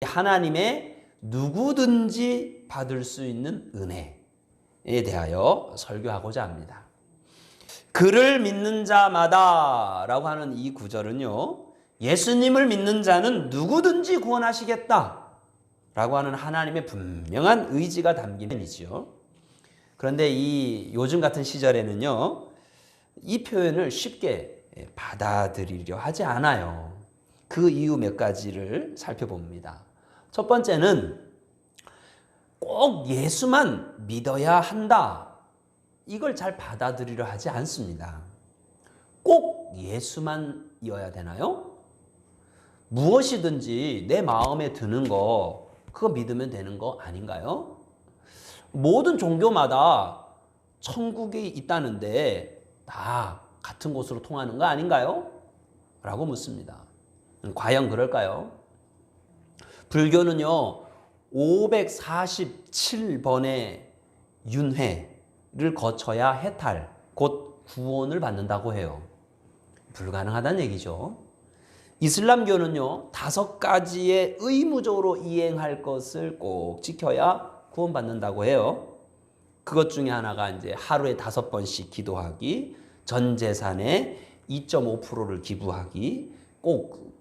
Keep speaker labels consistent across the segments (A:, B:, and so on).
A: 하나님의 누구든지 받을 수 있는 은혜에 대하여 설교하고자 합니다. 그를 믿는 자마다 라고 하는 이 구절은요, 예수님을 믿는 자는 누구든지 구원하시겠다 라고 하는 하나님의 분명한 의지가 담긴 표현이죠. 그런데 이 요즘 같은 시절에는요, 이 표현을 쉽게 받아들이려 하지 않아요. 그 이유 몇 가지를 살펴봅니다. 첫 번째는 꼭 예수만 믿어야 한다. 이걸 잘 받아들이려 하지 않습니다. 꼭 예수만이어야 되나요? 무엇이든지 내 마음에 드는 거 그거 믿으면 되는 거 아닌가요? 모든 종교마다 천국이 있다는데 다 같은 곳으로 통하는 거 아닌가요? 라고 묻습니다. 과연 그럴까요? 불교는요, 547번의 윤회를 거쳐야 해탈, 곧 구원을 받는다고 해요. 불가능하다는 얘기죠. 이슬람교는요, 5가지의 의무적으로 이행할 것을 꼭 지켜야 구원받는다고 해요. 그것 중에 하나가 이제 하루에 5번씩 기도하기, 전 재산의 2.5%를 기부하기,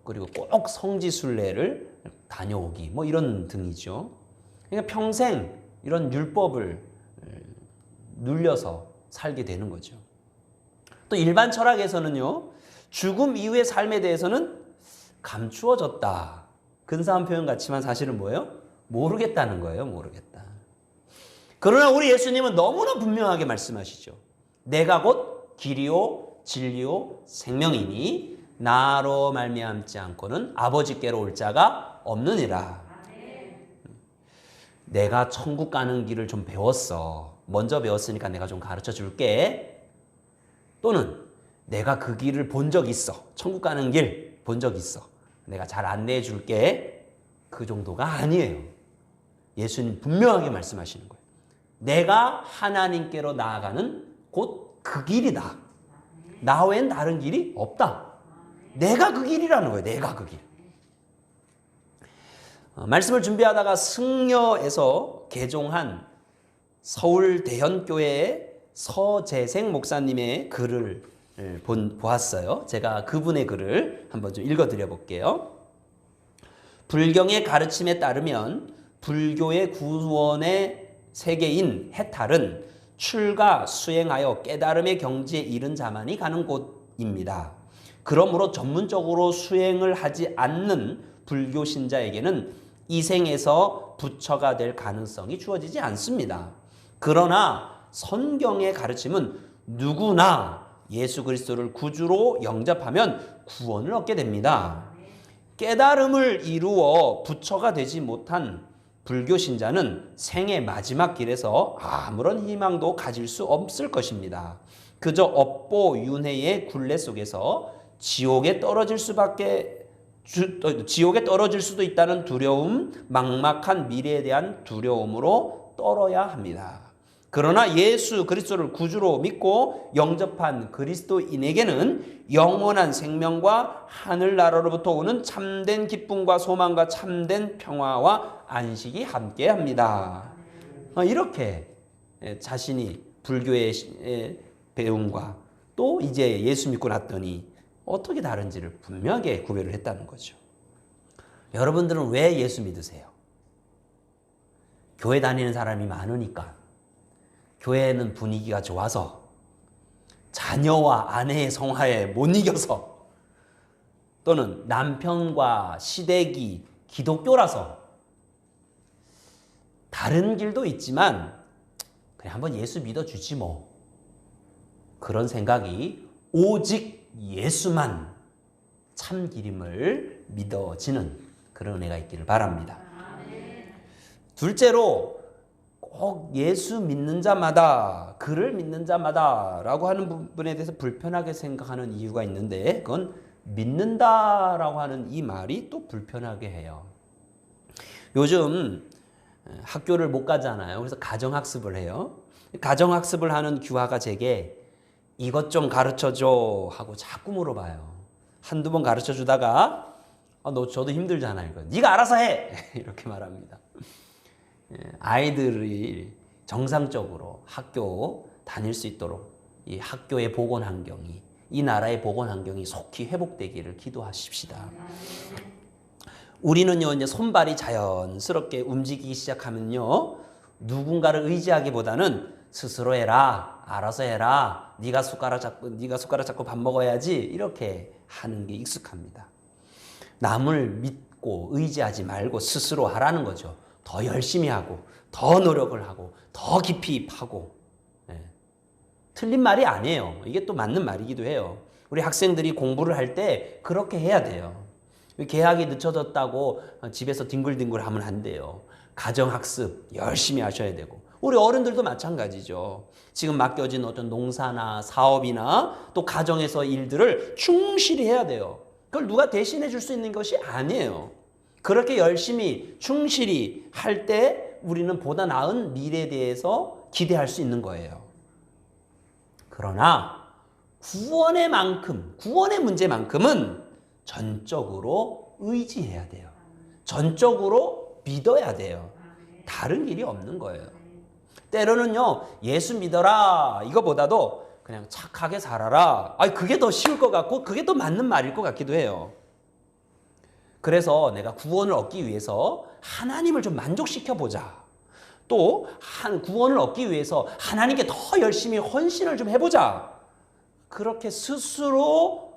A: 그리고 꼭 성지순례를 다녀오기, 뭐 이런 등이죠. 그러니까 평생 이런 율법을 눌려서 살게 되는 거죠. 또 일반 철학에서는요, 죽음 이후의 삶에 대해서는 감추어졌다. 근사한 표현 같지만 사실은 뭐예요? 모르겠다는 거예요. 모르겠다. 그러나 우리 예수님은 너무나 분명하게 말씀하시죠. 내가 곧 길이요 진리요 생명이니 나로 말미암지 않고는 아버지께로 올 자가 없느니라. 내가 천국 가는 길을 좀 배웠어. 먼저 배웠으니까 내가 좀 가르쳐 줄게. 또는 내가 그 길을 본 적 있어. 천국 가는 길 본 적 있어. 내가 잘 안내해 줄게. 그 정도가 아니에요. 예수님 분명하게 말씀하시는 거예요. 내가 하나님께로 나아가는 곧 그 길이다. 나 외엔 다른 길이 없다. 내가 그 길이라는 거예요. 내가 그 길. 말씀을 준비하다가 승려에서 개종한 서울 대현교회의 서재생 목사님의 글을 보았어요. 제가 그분의 글을 한번 좀 읽어드려 볼게요. 불경의 가르침에 따르면 불교의 구원의 세계인 해탈은 출가 수행하여 깨달음의 경지에 이른 자만이 가는 곳입니다. 그러므로 전문적으로 수행을 하지 않는 불교 신자에게는 이 생에서 부처가 될 가능성이 주어지지 않습니다. 그러나 성경의 가르침은 누구나 예수 그리스도를 구주로 영접하면 구원을 얻게 됩니다. 깨달음을 이루어 부처가 되지 못한 불교 신자는 생의 마지막 길에서 아무런 희망도 가질 수 없을 것입니다. 그저 업보윤회의 굴레 속에서 지옥에 떨어질 수도 있다는 두려움, 막막한 미래에 대한 두려움으로 떨어야 합니다. 그러나 예수 그리스도를 구주로 믿고 영접한 그리스도인에게는 영원한 생명과 하늘나라로부터 오는 참된 기쁨과 소망과 참된 평화와 안식이 함께합니다. 이렇게 자신이 불교의 배움과 또 이제 예수 믿고 났더니 어떻게 다른지를 분명하게 구별을 했다는 거죠. 여러분들은 왜 예수 믿으세요? 교회 다니는 사람이 많으니까, 교회는 분위기가 좋아서, 자녀와 아내의 성화에 못 이겨서, 또는 남편과 시댁이 기독교라서, 다른 길도 있지만 그냥 한번 예수 믿어주지 뭐, 그런 생각이 오직 예수만 참 길임을 믿어지는 그런 은혜가 있기를 바랍니다. 둘째로 꼭 예수 믿는 자마다, 그를 믿는 자마다 라고 하는 부분에 대해서 불편하게 생각하는 이유가 있는데, 그건 믿는다라고 하는 이 말이 또 불편하게 해요. 요즘 학교를 못 가잖아요. 그래서 가정학습을 해요. 가정학습을 하는 규화가 제게 이것 좀 가르쳐줘 하고 자꾸 물어봐요. 한두 번 가르쳐 주다가 너 저도 힘들잖아 이거. 네가 알아서 해. 이렇게 말합니다. 아이들이 정상적으로 학교 다닐 수 있도록 이 학교의 보건 환경이, 이 나라의 보건 환경이 속히 회복되기를 기도하십시다. 우리는요, 이제 손발이 자연스럽게 움직이기 시작하면요, 누군가를 의지하기보다는 스스로 해라, 알아서 해라, 네가 숟가락 잡고 밥 먹어야지, 이렇게 하는 게 익숙합니다. 남을 믿고 의지하지 말고 스스로 하라는 거죠. 더 열심히 하고, 더 노력을 하고, 더 깊이 파고. 틀린 말이 아니에요. 이게 또 맞는 말이기도 해요. 우리 학생들이 공부를 할 때 그렇게 해야 돼요. 개학이 늦춰졌다고 집에서 뒹굴뒹굴 하면 안 돼요. 가정학습 열심히 하셔야 되고, 우리 어른들도 마찬가지죠. 지금 맡겨진 어떤 농사나 사업이나 또 가정에서 일들을 충실히 해야 돼요. 그걸 누가 대신해 줄 수 있는 것이 아니에요. 그렇게 열심히 충실히 할 때 우리는 보다 나은 미래에 대해서 기대할 수 있는 거예요. 그러나 구원의 문제만큼은 전적으로 의지해야 돼요. 전적으로 믿어야 돼요. 다른 길이 없는 거예요. 때로는요, 예수 믿어라 이거보다도 그냥 착하게 살아라, 그게 더 쉬울 것 같고 그게 더 맞는 말일 것 같기도 해요. 그래서 내가 구원을 얻기 위해서 하나님을 좀 만족시켜 보자. 또 구원을 얻기 위해서 하나님께 더 열심히 헌신을 좀 해보자. 그렇게 스스로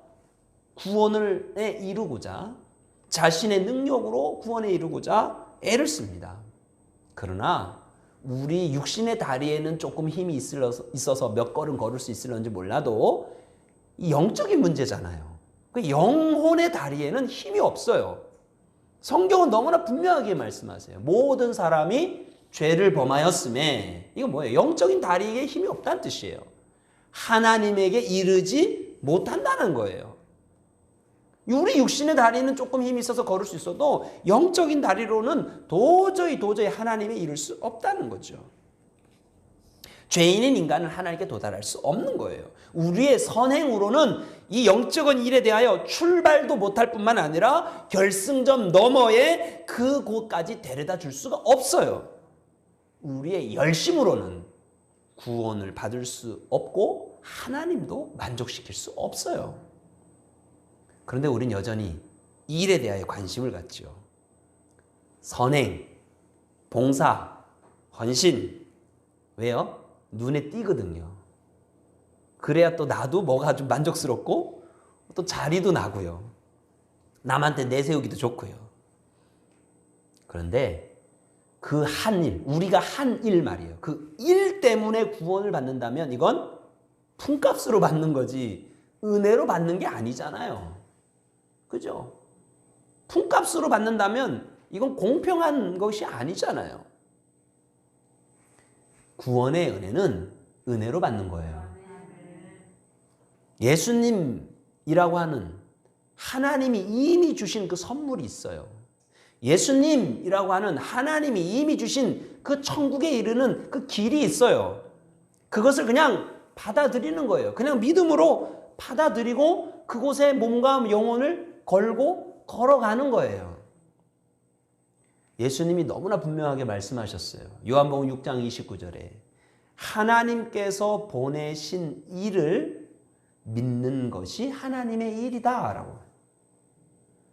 A: 구원을 이루고자, 자신의 능력으로 구원에 이루고자 애를 씁니다. 그러나 우리 육신의 다리에는 조금 힘이 있어서 몇 걸음 걸을 수 있을런지 몰라도 이 영적인 문제잖아요. 그 영혼의 다리에는 힘이 없어요. 성경은 너무나 분명하게 말씀하세요. 모든 사람이 죄를 범하였음에, 이건 뭐예요? 영적인 다리에 힘이 없다는 뜻이에요. 하나님에게 이르지 못한다는 거예요. 우리 육신의 다리는 조금 힘이 있어서 걸을 수 있어도 영적인 다리로는 도저히 하나님에 이를 수 없다는 거죠. 죄인인 인간은 하나님께 도달할 수 없는 거예요. 우리의 선행으로는 이 영적인 일에 대하여 출발도 못할 뿐만 아니라 결승점 너머에 그곳까지 데려다 줄 수가 없어요. 우리의 열심으로는 구원을 받을 수 없고 하나님도 만족시킬 수 없어요. 그런데 우린 여전히 이 일에 대하여 관심을 갖죠. 선행, 봉사, 헌신. 왜요? 눈에 띄거든요. 그래야 또 나도 뭐가 좀 만족스럽고 또 자리도 나고요. 남한테 내세우기도 좋고요. 그런데 그 한 일, 우리가 한 일 말이에요. 그 일 때문에 구원을 받는다면 이건 품값으로 받는 거지 은혜로 받는 게 아니잖아요. 그죠? 품값으로 받는다면 이건 공평한 것이 아니잖아요. 구원의 은혜는 은혜로 받는 거예요. 예수님이라고 하는 하나님이 이미 주신 그 선물이 있어요. 예수님이라고 하는 하나님이 이미 주신 그 천국에 이르는 그 길이 있어요. 그것을 그냥 받아들이는 거예요. 그냥 믿음으로 받아들이고 그곳에 몸과 영혼을 걸고 걸어가는 거예요. 예수님이 너무나 분명하게 말씀하셨어요. 요한복음 6장 29절에 하나님께서 보내신 일을 믿는 것이 하나님의 일이다 라고.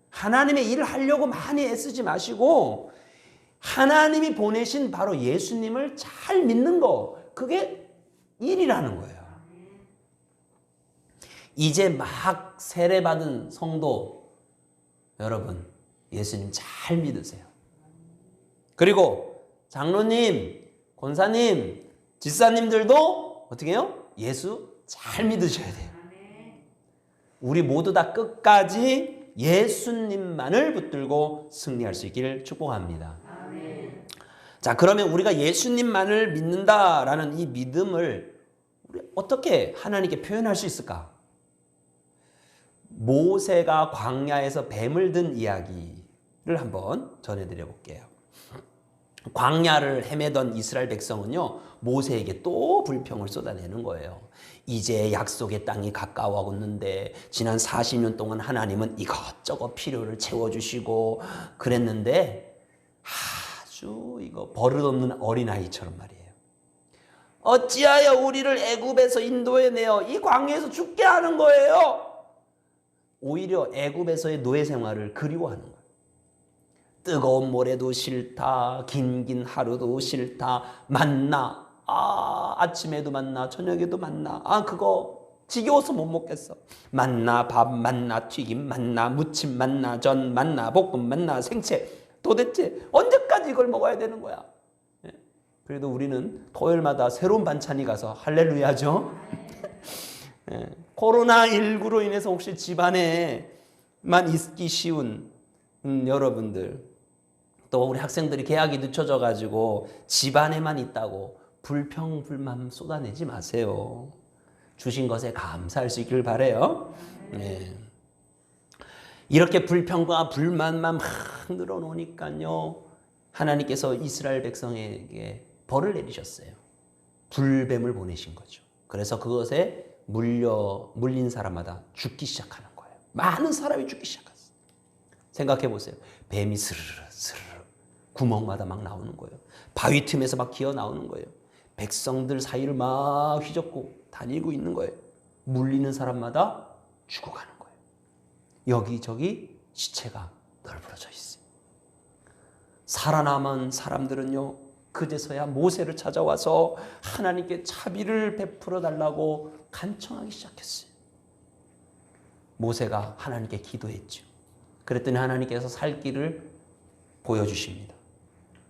A: 하나님의 일을 하려고 많이 애쓰지 마시고 하나님이 보내신 바로 예수님을 잘 믿는 거, 그게 일이라는 거예요. 이제 막 세례받은 성도 여러분, 예수님 잘 믿으세요. 그리고 장로님, 권사님, 집사님들도 어떻게 해요? 예수 잘 믿으셔야 돼요. 우리 모두 다 끝까지 예수님만을 붙들고 승리할 수 있기를 축복합니다. 자, 그러면 우리가 예수님만을 믿는다라는 이 믿음을 우리 어떻게 하나님께 표현할 수 있을까? 모세가 광야에서 뱀을 든 이야기를 한번 전해드려 볼게요. 광야를 헤매던 이스라엘 백성은요, 모세에게 또 불평을 쏟아내는 거예요. 이제 약속의 땅이 가까워오는데 지난 40년 동안 하나님은 이것저것 필요를 채워주시고 그랬는데 아주 이거 버릇없는 어린아이처럼 말이에요. 어찌하여 우리를 애굽에서 인도해내어 이 광야에서 죽게 하는 거예요? 오히려 애굽에서의 노예 생활을 그리워하는 거예요. 뜨거운 모래도 싫다, 긴 하루도 싫다, 만나, 아침에도 만나, 저녁에도 만나, 그거 지겨워서 못 먹겠어. 만나 밥, 만나 튀김, 만나 무침, 만나 전, 만나 볶음, 만나 생채. 도대체 언제까지 이걸 먹어야 되는 거야? 그래도 우리는 토요일마다 새로운 반찬이 가서 할렐루야죠. 코로나19로 인해서 혹시 집안에만 있기 쉬운 여러분들, 또 우리 학생들이 개학이 늦춰져 가지고 집안에만 있다고 불평불만 쏟아내지 마세요. 주신 것에 감사할 수 있기를 바라요. 네. 이렇게 불평과 불만만 막 늘어놓으니까요, 하나님께서 이스라엘 백성에게 벌을 내리셨어요. 불뱀을 보내신 거죠. 그래서 그것에 물린 사람마다 죽기 시작하는 거예요. 많은 사람이 죽기 시작했어요. 생각해 보세요. 뱀이 스르르 구멍마다 막 나오는 거예요. 바위 틈에서 막 기어 나오는 거예요. 백성들 사이를 막 휘젓고 다니고 있는 거예요. 물리는 사람마다 죽어가는 거예요. 여기저기 시체가 널브러져 있어요. 살아남은 사람들은요, 그제서야 모세를 찾아와서 하나님께 자비를 베풀어 달라고 간청하기 시작했어요. 모세가 하나님께 기도했죠. 그랬더니 하나님께서 살 길을 보여주십니다.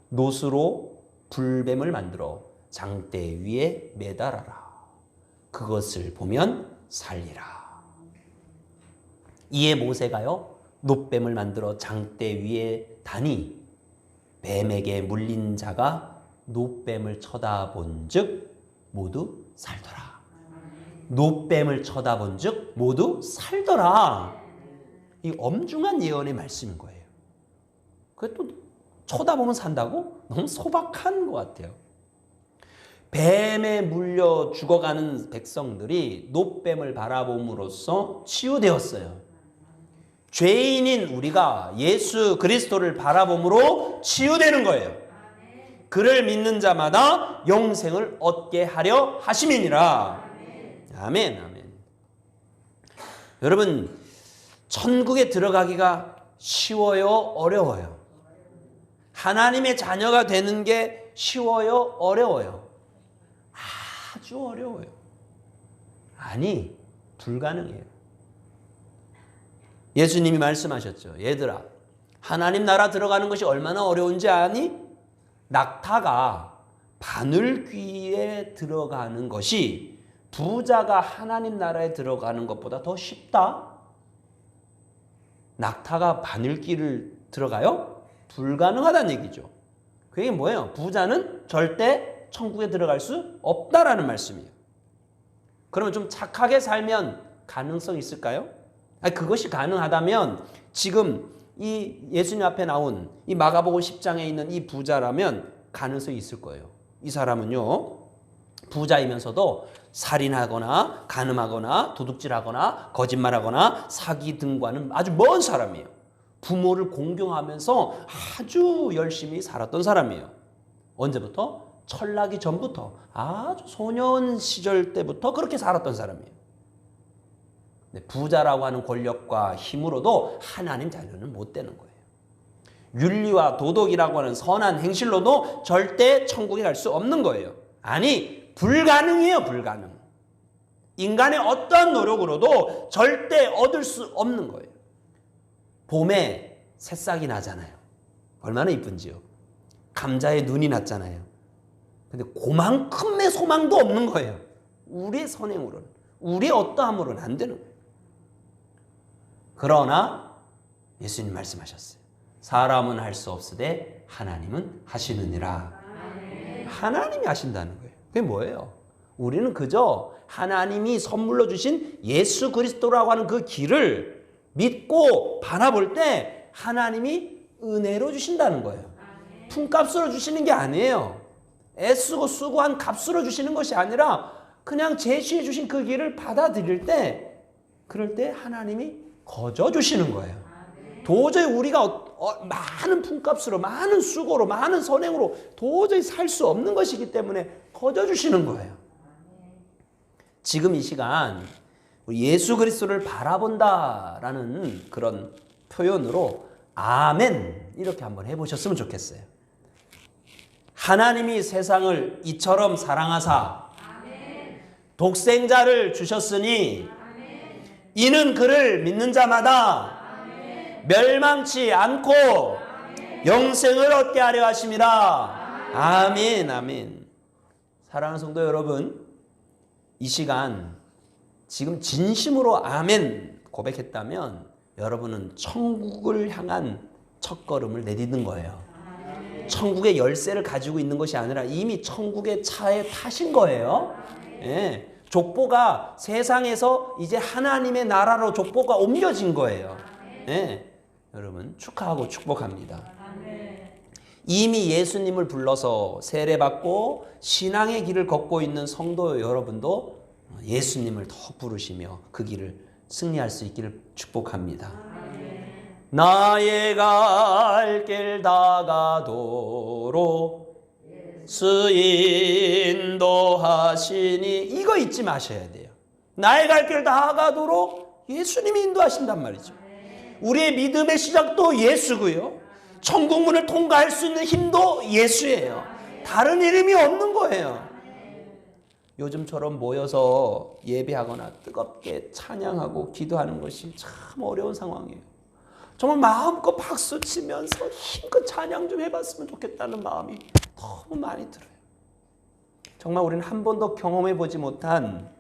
A: 노스로 불뱀을 만들어 장대 위에 매달아라. 그것을 보면 살리라. 이에 모세가요, 놋뱀을 만들어 장대 위에 다니 뱀에게 물린 자가 놋뱀을 쳐다본 즉 모두 살더라. 놋뱀을 쳐다본 즉 모두 살더라. 이 엄중한 예언의 말씀인 거예요. 그게 또 쳐다보면 산다고? 너무 소박한 것 같아요. 뱀에 물려 죽어가는 백성들이 놋뱀을 바라봄으로써 치유되었어요. 죄인인 우리가 예수 그리스도를 바라봄으로 치유되는 거예요. 그를 믿는 자마다 영생을 얻게 하려 하심이니라. 아멘, 아멘. 여러분, 천국에 들어가기가 쉬워요, 어려워요? 하나님의 자녀가 되는 게 쉬워요, 어려워요? 아주 어려워요. 아니, 불가능해요. 예수님이 말씀하셨죠. 얘들아, 하나님 나라 들어가는 것이 얼마나 어려운지 아니? 낙타가 바늘귀에 들어가는 것이 부자가 하나님 나라에 들어가는 것보다 더 쉽다? 낙타가 바늘귀를 들어가요? 불가능하다는 얘기죠. 그게 뭐예요? 부자는 절대 천국에 들어갈 수 없다라는 말씀이에요. 그러면 좀 착하게 살면 가능성 있을까요? 그것이 가능하다면 지금 이 예수님 앞에 나온 이 마가복음 10장에 있는 이 부자라면 가능성이 있을 거예요. 이 사람은요, 부자이면서도 살인하거나 간음하거나 도둑질하거나 거짓말하거나 사기 등과는 아주 먼 사람이에요. 부모를 공경하면서 아주 열심히 살았던 사람이에요. 언제부터? 철나기 전부터, 아주 소년 시절 때부터 그렇게 살았던 사람이에요. 부자라고 하는 권력과 힘으로도 하나님 자녀는 못 되는 거예요. 윤리와 도덕이라고 하는 선한 행실로도 절대 천국에 갈 수 없는 거예요. 아니, 불가능해요, 불가능. 인간의 어떠한 노력으로도 절대 얻을 수 없는 거예요. 봄에 새싹이 나잖아요. 얼마나 이쁜지요. 감자에 눈이 났잖아요. 근데 그만큼의 소망도 없는 거예요. 우리의 선행으로는, 우리의 어떠함으로는 안 되는 거예요. 그러나 예수님 말씀하셨어요. 사람은 할 수 없으되 하나님은 하시느니라. 하나님이 하신다는 거예요. 그게 뭐예요? 우리는 그저 하나님이 선물로 주신 예수 그리스도라고 하는 그 길을 믿고 바라볼 때 하나님이 은혜로 주신다는 거예요. 품값으로 주시는 게 아니에요. 애쓰고 수고한 값으로 주시는 것이 아니라 그냥 제시해 주신 그 길을 받아들일 때, 그럴 때 하나님이 거저 주시는 거예요. 도저히 우리가 많은 품값으로, 많은 수고로, 많은 선행으로 도저히 살 수 없는 것이기 때문에 거저 주시는 거예요. 지금 이 시간 예수 그리스도를 바라본다라는 그런 표현으로 아멘 이렇게 한번 해보셨으면 좋겠어요. 하나님이 세상을 이처럼 사랑하사 독생자를 주셨으니 이는 그를 믿는 자마다 멸망치 않고 영생을 얻게 하려 하심이라. 아멘, 아멘. 사랑하는 성도 여러분, 이 시간 지금 진심으로 아멘 고백했다면 여러분은 천국을 향한 첫걸음을 내딛는 거예요. 천국의 열쇠를 가지고 있는 것이 아니라 이미 천국의 차에 타신 거예요. 예. 족보가 세상에서 이제 하나님의 나라로 족보가 옮겨진 거예요. 예. 여러분 축하하고 축복합니다. 이미 예수님을 불러서 세례받고 신앙의 길을 걷고 있는 성도 여러분도 예수님을 더 부르시며 그 길을 승리할 수 있기를 축복합니다. 나의 갈 길 다가도록 인도하시니, 이거 잊지 마셔야 돼요. 나의 갈 길 다가도록 예수님이 인도하신단 말이죠. 우리의 믿음의 시작도 예수고요. 천국문을 통과할 수 있는 힘도 예수예요. 다른 이름이 없는 거예요. 요즘처럼 모여서 예배하거나 뜨겁게 찬양하고 기도하는 것이 참 어려운 상황이에요. 정말 마음껏 박수 치면서 힘껏 찬양 좀 해봤으면 좋겠다는 마음이 너무 많이 들어요. 정말 우리는 한 번도 경험해 보지 못한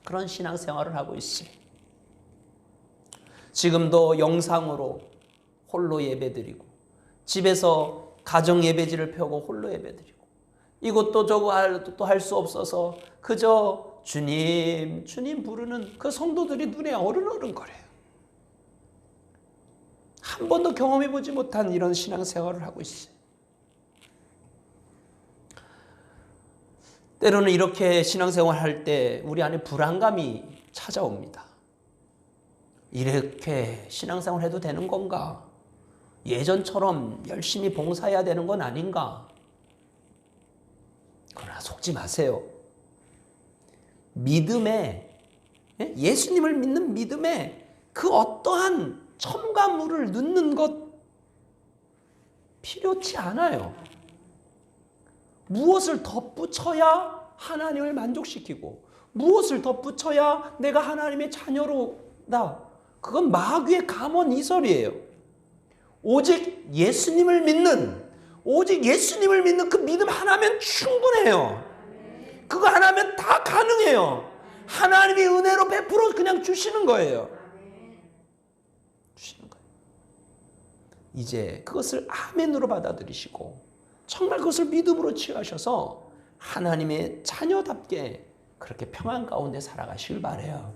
A: 그런 신앙생활을 하고 있어요. 지금도 영상으로 홀로 예배드리고, 집에서 가정 예배지를 펴고 홀로 예배드리고, 이것도 저거 할 수 없어서 그저 주님 주님 부르는 그 성도들이 눈에 어른어른거려요. 한 번도 경험해 보지 못한 이런 신앙생활을 하고 있어요. 때로는 이렇게 신앙생활 할 때 우리 안에 불안감이 찾아옵니다. 이렇게 신앙생활 해도 되는 건가? 예전처럼 열심히 봉사해야 되는 건 아닌가? 그러나 속지 마세요. 믿음에, 예수님을 믿는 믿음에 그 어떠한 첨가물을 넣는 것 필요치 않아요. 무엇을 덧붙여야 하나님을 만족시키고, 무엇을 덧붙여야 내가 하나님의 자녀로다, 그건 마귀의 감언이설이에요. 오직 예수님을 믿는 그 믿음 하나면 충분해요. 그거 하나면 다 가능해요. 하나님이 은혜로 베풀어 그냥 주시는 거예요. 주시는 거예요. 이제 그것을 아멘으로 받아들이시고 정말 그것을 믿음으로 취하셔서 하나님의 자녀답게 그렇게 평안 가운데 살아가시길 바라요.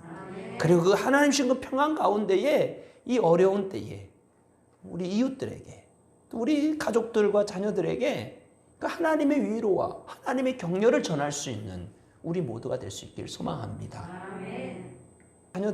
A: 그리고 그 하나님 주신 그 평안 가운데에 이 어려운 때에 우리 이웃들에게, 또 우리 가족들과 자녀들에게 그 하나님의 위로와 하나님의 격려를 전할 수 있는 우리 모두가 될 수 있기를 소망합니다. 자녀들